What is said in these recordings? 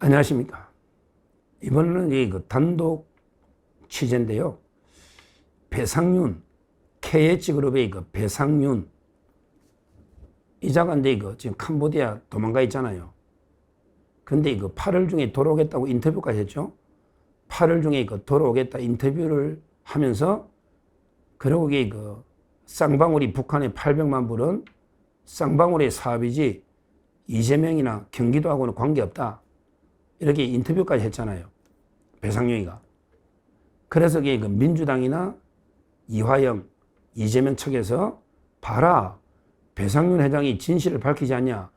안녕하십니까. 이번에는 그 단독 취재인데요. 배상윤, KH그룹의 그 배상윤 이자가 지금 캄보디아 도망가 있잖아요. 근데 8월 중에 돌아오겠다고 인터뷰까지 했죠. 8월 중에 돌아오겠다 인터뷰를 하면서 그러고 쌍방울이 북한에 800만 불은 쌍방울의 사업이지 이재명이나 경기도하고는 관계없다. 이렇게 인터뷰까지 했잖아요. 배상윤이가. 그래서 민주당이나 이화영, 이재명 측에서 봐라. 배상윤 회장이 진실을 밝히지 않냐.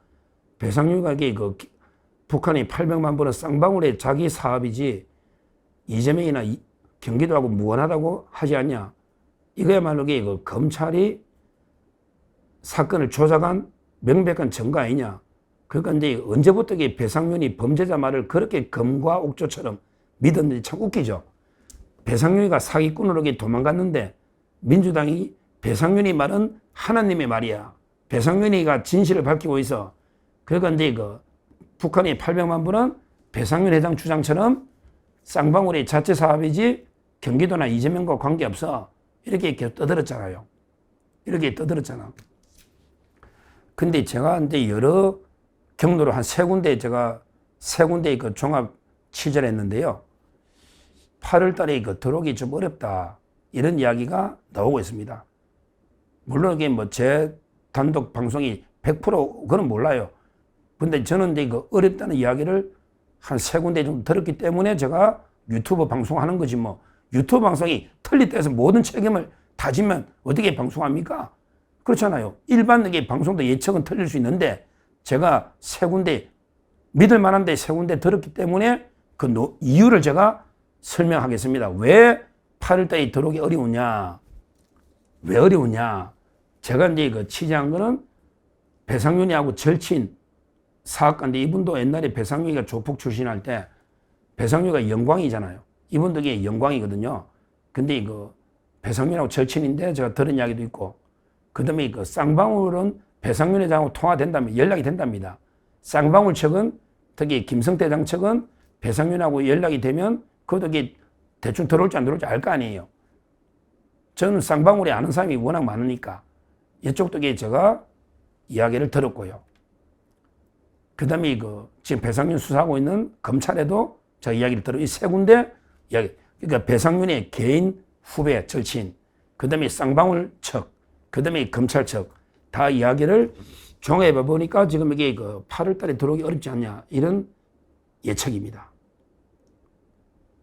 배상윤이가 북한이 800만 불은 쌍방울의 자기 사업이지 이재명이나 경기도하고 무관하다고 하지 않냐. 이거야말로 검찰이 사건을 조작한 명백한 증거 아니냐. 그러니까 언제부터 배상윤이 범죄자 말을 그렇게 검과 옥조처럼 믿었는지 참 웃기죠. 배상윤이가 사기꾼으로 도망갔는데 민주당이 배상윤이 말은 하나님의 말이야. 배상윤이가 진실을 밝히고 있어. 그러니까 북한의 800만 불은 배상윤 회장 주장처럼 쌍방울의 자체 사업이지 경기도나 이재명과 관계없어. 이렇게 떠들었잖아요. 이렇게 떠들었잖아. 근데 제가 여러 경로로 한 세 군데 종합 취재를 했는데요. 8월 달에 들어오기 좀 어렵다. 이런 이야기가 나오고 있습니다. 물론 제 단독 방송이 100% 그건 몰라요. 근데 저는 어렵다는 이야기를 한 세 군데 정도 들었기 때문에 제가 유튜브 방송하는 거지 뭐. 유튜브 방송이 틀릴 때에서 모든 책임을 다 지면 어떻게 방송합니까? 그렇잖아요. 일반 방송도 예측은 틀릴 수 있는데 제가 세 군데 믿을 만한데 세 군데 들었기 때문에 그 이유를 제가 설명하겠습니다. 왜 8월달에 들어오기 어려우냐? 왜 어려우냐? 제가 취재한 거는 배상윤이하고 절친 사학가인데 이분도 옛날에 배상윤이가 조폭 출신할 때 배상윤이가 영광이잖아요. 이분도 영광이거든요. 근데 배상윤하고 절친인데 제가 들은 이야기도 있고 그 다음에 쌍방울은 배상윤 회장하고 통화된다면 연락이 된답니다. 쌍방울 측은 특히 김성태 장 측은 배상윤하고 연락이 되면 그것도 대충 들어올지 안 들어올지 알 거 아니에요. 저는 쌍방울에 아는 사람이 워낙 많으니까 이쪽도 제가 이야기를 들었고요. 그 다음에 지금 배상윤 수사하고 있는 검찰에도 제가 이야기를 들어. 이 세 군데 이야기. 그러니까 배상윤의 개인 후배 절친, 그 다음에 쌍방울 측, 그 다음에 검찰 측 다 이야기를 종합해 보니까 지금 이게 8월 달에 들어오기 어렵지 않냐. 이런 예측입니다.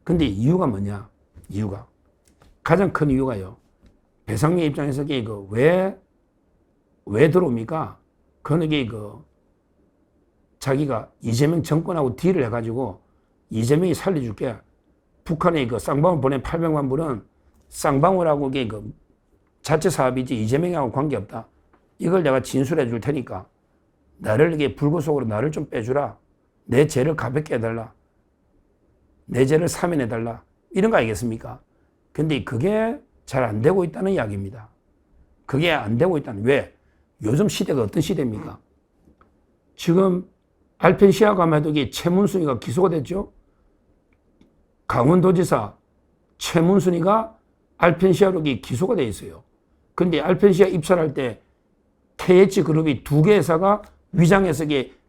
근데 이유가 뭐냐? 이유가. 가장 큰 이유가요. 배상윤 입장에서 왜 들어옵니까? 그건 자기가 이재명 정권하고 딜을 해가지고 이재명이 살려줄게. 북한에 쌍방울 보낸 800만 불은 쌍방울하고 자체 사업이지 이재명하고 관계없다. 이걸 내가 진술해 줄 테니까 나를 불구속으로 나를 좀 빼주라. 내 죄를 가볍게 해달라. 내 죄를 사면해달라. 이런 거 아니겠습니까? 근데 그게 잘 안 되고 있다는 이야기입니다. 그게 안 되고 있다는. 왜? 요즘 시대가 어떤 시대입니까? 지금 알펜시아 가마도 최문순이가 기소가 됐죠. 강원도지사 최문순이가 알펜시아로 기소가 돼 있어요. 근데 알펜시아 입찰할 때 KH그룹이 두 개 회사가 위장해서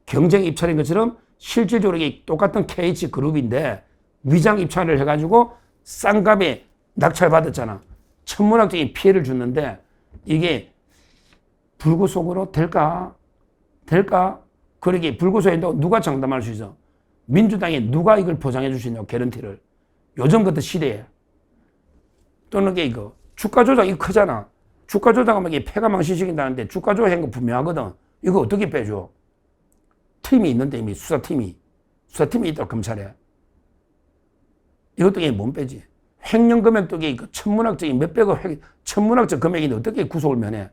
경쟁 입찰인 것처럼 실질적으로 똑같은 KH그룹인데 위장 입찰을 해가지고 싼 값에 낙찰받았잖아. 천문학적인 피해를 줬는데 이게 불구속으로 될까? 그러게 불구속인데 누가 장담할 수 있어? 민주당에 누가 이걸 보장해 줄 수 있냐고, 개런티를. 요즘 같은 시대에. 또는 주가 조작 이거 크잖아. 주가 조작하면 폐가 망신시킨다는데 주가 조작한 거 분명하거든. 이거 어떻게 빼줘? 팀이 있는데 이미 수사팀이 있다, 검찰에. 이것도 못 빼지. 횡령 금액도 천문학적인 몇백억 천문학적 금액인데 어떻게 구속을 면해?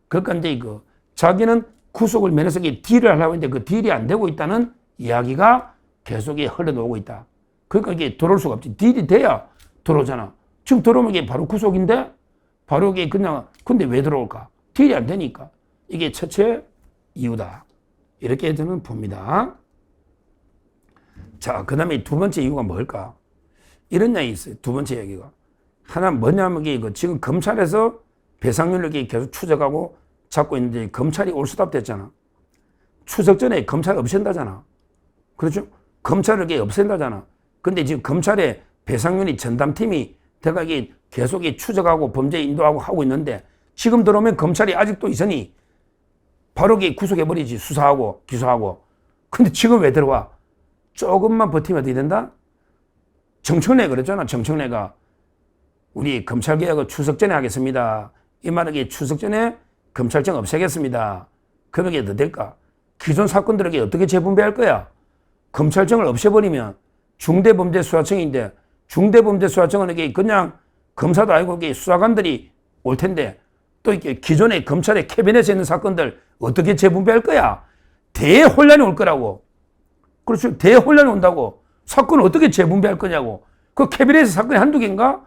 그러니까 자기는 구속을 면해서 딜을 하려고 했는데 그 딜이 안 되고 있다는 이야기가 계속 흘러나오고 있다. 그러니까 들어올 수가 없지. 딜이 돼야 들어오잖아. 지금 들어오면 바로 구속인데 바로 그냥 근데 왜 들어올까? 딜이 안 되니까. 이게 첫째 이유다. 이렇게 저는 봅니다. 자, 그 다음에 두 번째 이유가 뭘까? 이런 이야기 있어요. 두 번째 얘기가. 하나 뭐냐면 이거 지금 검찰에서 배상률을 계속 추적하고 잡고 있는데 검찰이 올스톱 됐잖아. 추석 전에 검찰 없앤다잖아. 그렇죠? 검찰을 없앤다잖아. 근데 지금 검찰의 배상률이 전담팀이 내가 이게 계속 추적하고 범죄 인도하고 하고 있는데 지금 들어오면 검찰이 아직도 있으니 바로 구속해버리지. 수사하고 기소하고. 근데 지금 왜 들어와? 조금만 버티면 어떻게 된다? 정청래 그랬잖아. 정청래가 우리 검찰개혁을 추석 전에 하겠습니다. 이 말은 추석 전에 검찰청 없애겠습니다. 그러면 이게 더 될까? 기존 사건들에게 어떻게 재분배할 거야? 검찰청을 없애버리면 중대범죄수사청인데 중대범죄수사청은 그냥 검사도 아니고 수사관들이 올 텐데 또 이렇게 기존의 검찰의 캐비넷에 있는 사건들 어떻게 재분배할 거야? 대혼란이 올 거라고. 그렇죠. 대혼란이 온다고. 사건을 어떻게 재분배할 거냐고. 그 캐비넷 사건이 한두 개인가?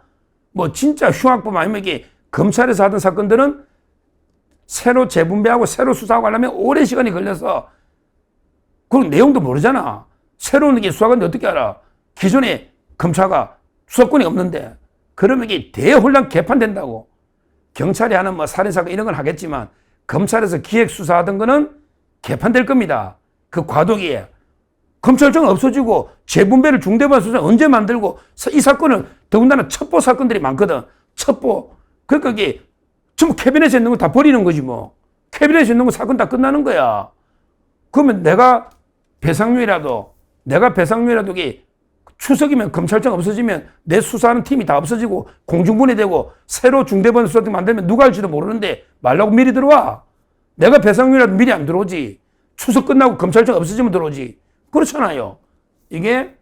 뭐 진짜 흉악범 아니면 검찰에서 하던 사건들은 새로 재분배하고 새로 수사하고 하려면 오랜 시간이 걸려서 그 내용도 모르잖아. 새로운 수사관들 어떻게 알아? 기존에 검사가 수사권이 없는데 그러면 대혼란 개판된다고. 경찰이 하는 뭐 살인사건 이런 건 하겠지만 검찰에서 기획수사하던 거는 개판될 겁니다. 그 과도기에. 검찰청 없어지고 재분배를 중대범죄수사 언제 만들고 이 사건은 더군다나 첩보 사건들이 많거든. 첩보. 그러니까 전부 캐비넷에 있는 거 다 버리는 거지 뭐. 캐비넷에 있는 거 사건 다 끝나는 거야. 그러면 내가 배상률이라도 추석이면 검찰청 없어지면 내 수사하는 팀이 다 없어지고 공중분해되고 새로 중대범죄수사팀 만들면 누가 할지도 모르는데 말라고 미리 들어와. 내가 배상률이라도 미리 안 들어오지. 추석 끝나고 검찰청 없어지면 들어오지. 그렇잖아요. 이게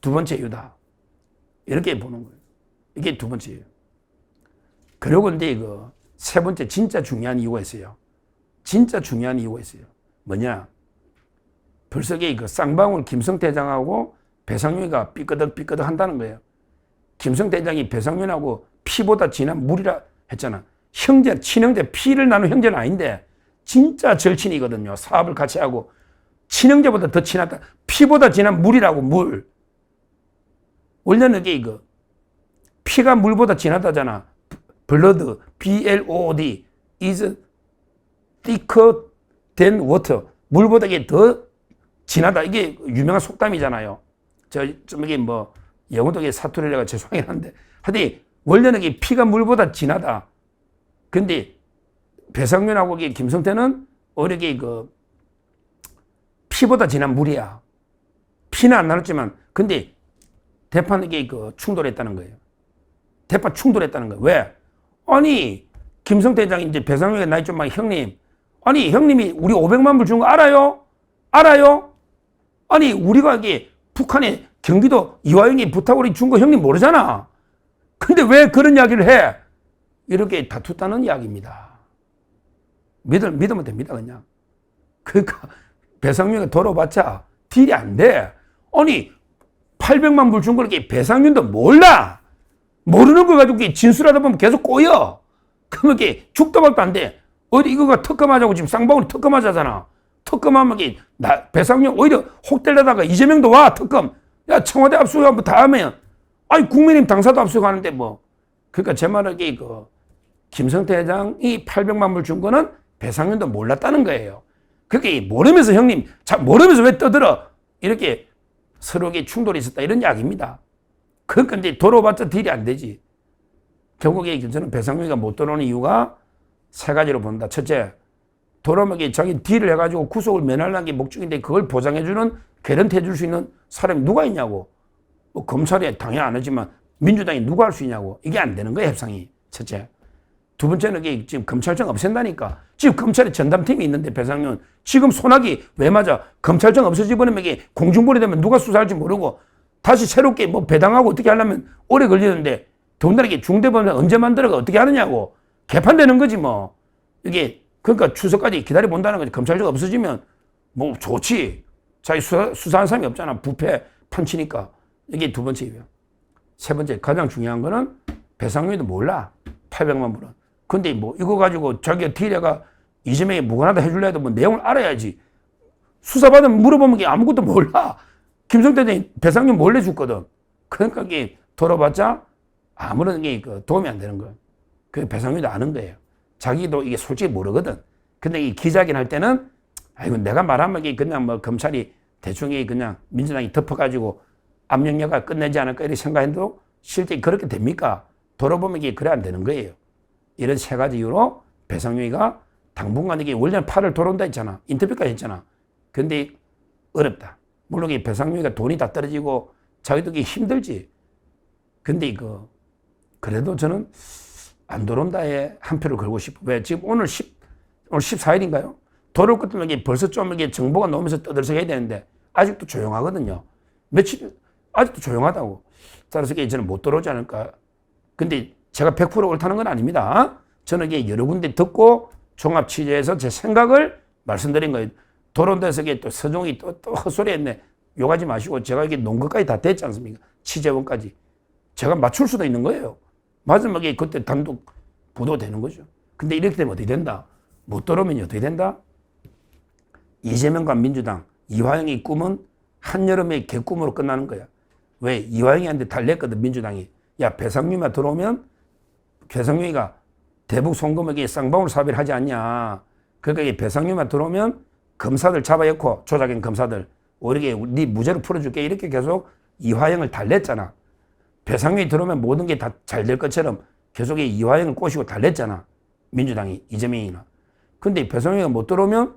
두 번째 이유다. 이렇게 보는 거예요. 이게 두 번째 이유. 그리고 근데 세 번째 진짜 중요한 이유가 있어요. 진짜 중요한 이유가 있어요. 뭐냐? 벌써 쌍방울 김성대장하고 배상윤이가 삐끄덕 한다는 거예요. 김성대장이 배상윤하고 피보다 진한 물이라 했잖아. 친형제, 피를 나눈 형제는 아닌데 진짜 절친이거든요. 사업을 같이 하고 친형제보다 더 친하다. 피보다 진한 물이라고, 물. 원래는 피가 물보다 진하다잖아. blood, B-L-O-O-D, is thicker than water. 물보다 이게 더 진하다. 이게 유명한 속담이잖아요. 영어도 사투리라가 죄송하긴 한데. 하여튼, 원래는 피가 물보다 진하다. 근데, 배상윤하고 김성태는 오히려 피보다 진한 물이야. 피는 안 나눴지만, 근데, 대판 충돌했다는 거예요. 대판 충돌했다는 거예요. 왜? 아니, 김성태 회장이 이제 배상윤의 나이 좀 많이 형님. 아니, 형님이 우리 500만 불 준 거 알아요? 알아요? 아니, 우리가 북한에 경기도 이화영이 부탁으로 준 거 형님 모르잖아. 근데 왜 그런 이야기를 해? 이렇게 다투다는 이야기입니다. 믿으면 됩니다, 그냥. 그러니까, 배상윤이 돌아봤자 딜이 안 돼. 아니, 800만 불 준 걸 배상윤도 몰라. 모르는 거 가지고 진술하다 보면 계속 꼬여. 그러면 죽도 밥도 안 돼. 어디 이거가 특검하자고 지금 쌍방울이 특검하자잖아. 특검하면 배상윤 오히려 혹대려다가 이재명도 와, 특검. 야, 청와대 압수하면 다 하면. 아니, 국민의힘 당사도 압수하는데 뭐. 그러니까 제 말은 김성태 회장이 800만 불 준 거는 배상윤도 몰랐다는 거예요. 그렇게 모르면서 형님, 모르면서 왜 떠들어? 이렇게 서로에게 충돌이 있었다. 이런 이야기입니다. 그러니까 이제 돌아봤자 딜이 안 되지. 결국에 저는 배상윤이가 못 돌아오는 이유가 세 가지로 본다. 첫째, 돌아오면 자기 딜을 해가지고 구속을 면하려는 게 목적인데 그걸 보장해주는, 개런티 해줄 수 있는 사람이 누가 있냐고. 뭐 검찰이 당연히 안 하지만 민주당이 누가 할 수 있냐고. 이게 안 되는 거예요, 협상이. 첫째. 두 번째는 지금 검찰청 없앤다니까. 지금 검찰에 전담팀이 있는데 배상윤. 지금 소나기 왜 맞아? 검찰청 없어지버리면 공중분해 되면 누가 수사할지 모르고 다시 새롭게 배당하고 어떻게 하려면 오래 걸리는데 더군다나 중대범죄 언제 만들어가 어떻게 하느냐고. 개판되는 거지 뭐. 이게 그러니까 추석까지 기다려본다는 거지. 검찰청 없어지면 뭐 좋지. 자기 수사한 사람이 없잖아. 부패 판치니까. 이게 두 번째 이유야. 세 번째 가장 중요한 거는 배상윤이도 몰라. 800만 불은. 근데 이거 가지고 자기가 딜해가 이재명이 무관하다 해줄래 해도 내용을 알아야지. 수사받으면 물어보면 아무것도 몰라. 김성태 대통령이 배상금 몰래 줬거든. 그러니까 이게 돌아봤자 아무런 게 도움이 안 되는 거예요. 그 배상금도 아는 거예요. 자기도 이게 솔직히 모르거든. 근데 이 기자회견 할 때는 아이고 내가 말하면 이게 그냥 뭐 검찰이 대충 그냥 민주당이 덮어가지고 압력여가 끝내지 않을까 이렇게 생각해도 실제 그렇게 됩니까? 돌아보면 이게 그래 안 되는 거예요. 이런 세 가지 이유로 배상용이가 당분간 이게 원래는 팔을 돌아온다 했잖아. 인터뷰까지 했잖아. 근데 어렵다. 물론 이 배상용이가 돈이 다 떨어지고 자기도 이게 힘들지. 근데 그래도 저는 안 돌아온다에 한 표를 걸고 싶어. 왜? 지금 오늘 14일인가요? 돌아올 것 때문에 이게 벌써 좀 이게 정보가 나오면서 떠들썩해야 되는데 아직도 조용하거든요. 며칠 아직도 조용하다고. 따라서 이게 저는 못 돌아오지 않을까. 근데 제가 100% 옳다는 건 아닙니다. 저는 이게 여러 군데 듣고 종합 취재해서 제 생각을 말씀드린 거예요. 돌아온다해서 또 서종이 또 헛소리 했네. 욕하지 마시고 제가 이게 논거까지 다 됐지 않습니까? 취재원까지. 제가 맞출 수도 있는 거예요. 마지막에 그때 단독 보도되는 거죠. 근데 이렇게 되면 어떻게 된다? 못 돌아오면 어떻게 된다? 이재명과 민주당, 이화영의 꿈은 한여름의 개꿈으로 끝나는 거야. 왜? 이화영이한테 달랬거든, 민주당이. 야, 배상윤만 들어오면 배상윤이가 대북 송금에게 쌍방울 사업을 하지 않냐. 그러니까 이 배상윤만 들어오면 검사들 잡아놓고 조작인 검사들 오히려 네 무죄로 풀어줄게 이렇게 계속 이화영을 달랬잖아. 배상윤이 들어오면 모든 게 다 잘 될 것처럼 계속 이화영을 꼬시고 달랬잖아. 민주당이, 이재명이나. 근데 배상윤이가 못 들어오면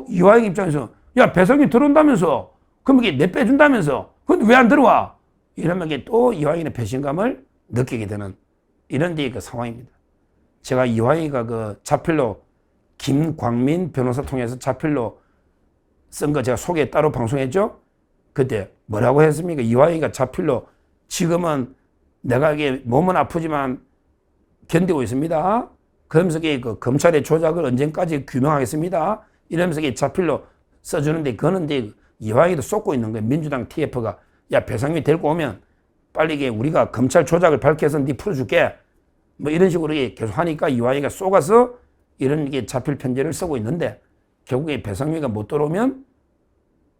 이화영 입장에서 야, 배상윤이 들어온다면서 그럼 이게 내 빼준다면서 근데 왜 안 들어와? 이러면 이게 또 이화영의 배신감을 느끼게 되는 이런 데 상황입니다. 제가 이화영이가 자필로 김광민 변호사 통해서 자필로 쓴 거 제가 소개 따로 방송했죠? 그때 뭐라고 했습니까? 이화영이가 자필로 지금은 내가 이게 몸은 아프지만 견디고 있습니다. 그러면서 그 검찰의 조작을 언젠까지 규명하겠습니다. 이러면서 자필로 써주는데 그거는 이화영이도 쏟고 있는 거예요. 민주당 TF가 야, 배상윤이 데리고 오면 빨리 우리가 검찰 조작을 밝혀서 네 풀어줄게. 뭐 이런 식으로 계속 하니까 이화영이가 쏘가서 이런 자필 편지를 쓰고 있는데 결국에 배상윤이가 못 들어오면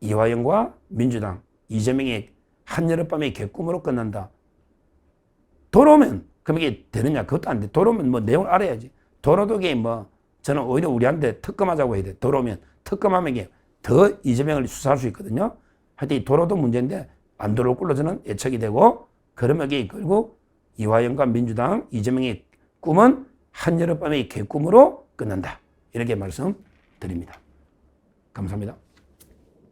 이화영과 민주당, 이재명의 한여름밤의 개꿈으로 끝난다. 돌아오면 그럼 이게 되느냐? 그것도 안 돼. 돌아오면 뭐 내용을 알아야지. 돌아도 저는 오히려 우리한테 특검하자고 해야 돼. 돌아오면 특검하면 더 이재명을 수사할 수 있거든요. 하여튼 돌아도 문제인데 안 돌아올 걸로 저는 예측이 되고 그러면 결국 이화영과 민주당, 이재명의 꿈은 한여름밤의 개꿈으로 끝난다. 이렇게 말씀드립니다. 감사합니다.